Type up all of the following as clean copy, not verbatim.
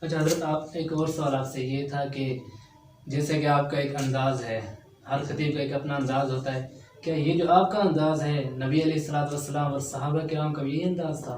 اچھا حضرت، آپ ایک اور سوال آپ سے یہ تھا کہ جیسے کہ آپ کا ایک انداز ہے، ہر خطیب کا ایک اپنا انداز ہوتا ہے، کیا یہ جو آپ کا انداز ہے نبی علیہ الصلوۃ والسلام اور صحابہ کرام کا بھی یہی انداز تھا؟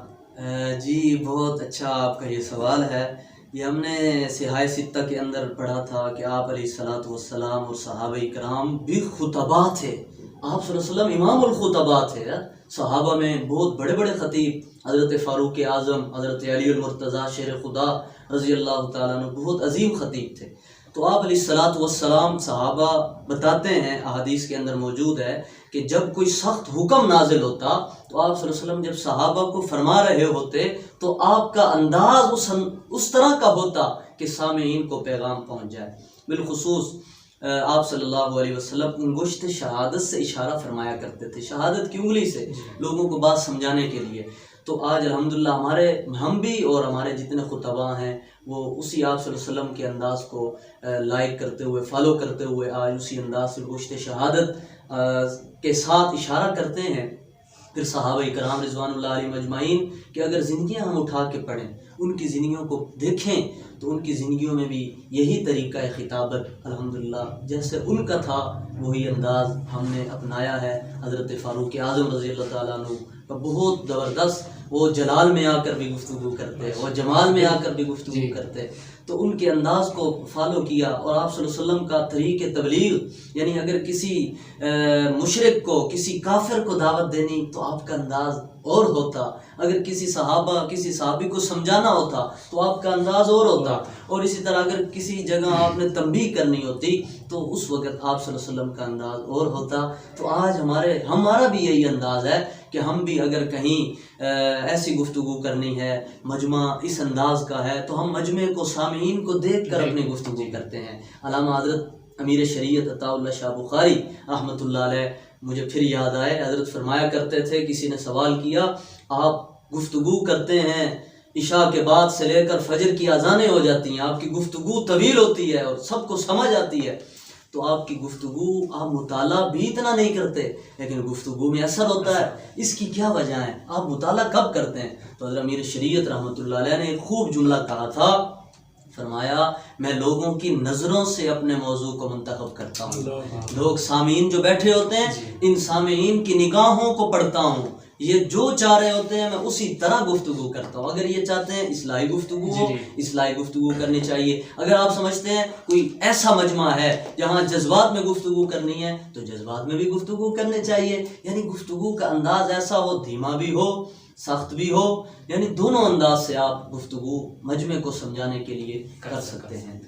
جی بہت اچھا آپ کا یہ سوال ہے۔ یہ ہم نے صحاح ستہ کے اندر پڑھا تھا کہ آپ علیہ الصلوۃ والسلام اور صحابہ کرام بھی خطباء تھے۔ آپ صلی اللہ علیہ وسلم امام الخطباء تھے۔ صحابہ میں بہت بڑے بڑے خطیب، حضرت فاروق اعظم، حضرت علی المرتضیٰ شیر خدا رضی اللہ تعالیٰ عنہ بہت عظیم خطیب تھے۔ تو آپ علیہ الصلوۃ والسلام صحابہ بتاتے ہیں، احادیث کے اندر موجود ہے کہ جب کوئی سخت حکم نازل ہوتا تو آپ صلی اللہ علیہ وسلم جب صحابہ کو فرما رہے ہوتے تو آپ کا انداز اس طرح کا ہوتا کہ سامعین کو پیغام پہنچ جائے۔ بالخصوص آپ صلی اللہ علیہ وسلم انگشت شہادت سے اشارہ فرمایا کرتے تھے، شہادت کی انگلی سے لوگوں کو بات سمجھانے کے لیے۔ تو آج الحمدللہ ہم بھی اور ہمارے جتنے خطباء ہیں وہ اسی آپ صلی اللہ علیہ وسلم کے انداز کو لائک کرتے ہوئے، فالو کرتے ہوئے آج اسی انداز سے گوشت شہادت کے ساتھ اشارہ کرتے ہیں۔ پھر صحابہ کرام رضوان اللہ علیہم اجمعین کہ اگر زندگیاں ہم اٹھا کے پڑھیں، ان کی زندگیوں کو دیکھیں تو ان کی زندگیوں میں بھی یہی طریقہ خطابت الحمدللہ جیسے ان کا تھا وہی انداز ہم نے اپنایا ہے۔ حضرت فاروق اعظم رضی اللہ تعالیٰ عنہ کا بہت زبردست، وہ جلال میں آ کر بھی گفتگو کرتے اور جمال میں آ کر بھی گفتگو کرتے، تو ان کے انداز کو فالو کیا۔ اور آپ صلی اللہ علیہ وسلم کا طریق تبلیغ، یعنی اگر کسی مشرک کو، کسی کافر کو دعوت دینی تو آپ کا انداز اور ہوتا، اگر کسی صحابی کو سمجھانا ہوتا تو آپ کا انداز اور ہوتا، اور اسی طرح اگر کسی جگہ آپ نے تنبیہ کرنی ہوتی تو اس وقت آپ صلی اللہ علیہ وسلم کا انداز اور ہوتا۔ تو آج ہمارا بھی یہی انداز ہے کہ ہم بھی اگر کہیں ایسی گفتگو کرنی ہے، مجمع اس انداز کا ہے، تو ہم مجمع کو، سامعین کو دیکھ کر اپنی گفتگو کرتے ہیں۔ علامہ حضرت امیر شریعت عطا اللہ شاہ بخاری رحمۃ اللہ علیہ مجھے پھر یاد آئے، حضرت فرمایا کرتے تھے، کسی نے سوال کیا آپ گفتگو کرتے ہیں عشاء کے بعد سے لے کر فجر کی اذانیں ہو جاتی ہیں، آپ کی گفتگو طویل ہوتی ہے اور سب کو سمجھ آتی ہے، تو آپ کی گفتگو، آپ مطالعہ بھی اتنا نہیں کرتے لیکن گفتگو میں اثر ہوتا ہے، اس کی کیا وجہ ہے؟ آپ مطالعہ کب کرتے ہیں؟ تو حضرت امیر شریعت رحمۃ اللہ علیہ نے ایک خوب جملہ کہا تھا، فرمایا میں لوگوں کی نظروں سے اپنے موضوع کو منتخب کرتا ہوں۔ لوگ سامعین جو بیٹھے ہوتے ہیں، ان سامعین کی نگاہوں کو پڑھتا ہوں، یہ جو چاہ رہے ہوتے ہیں میں اسی طرح گفتگو کرتا ہوں۔ اگر یہ چاہتے ہیں اصلاحی گفتگو ہو، اصلاحی گفتگو کرنی چاہیے۔ اگر آپ سمجھتے ہیں کوئی ایسا مجمع ہے جہاں جذبات میں گفتگو کرنی ہے تو جذبات میں بھی گفتگو کرنے چاہیے، یعنی گفتگو کا انداز ایسا ہو، دھیما بھی ہو، سخت بھی ہو، یعنی دونوں انداز سے آپ گفتگو مجمع کو سمجھانے کے لیے کر سکتے ہیں۔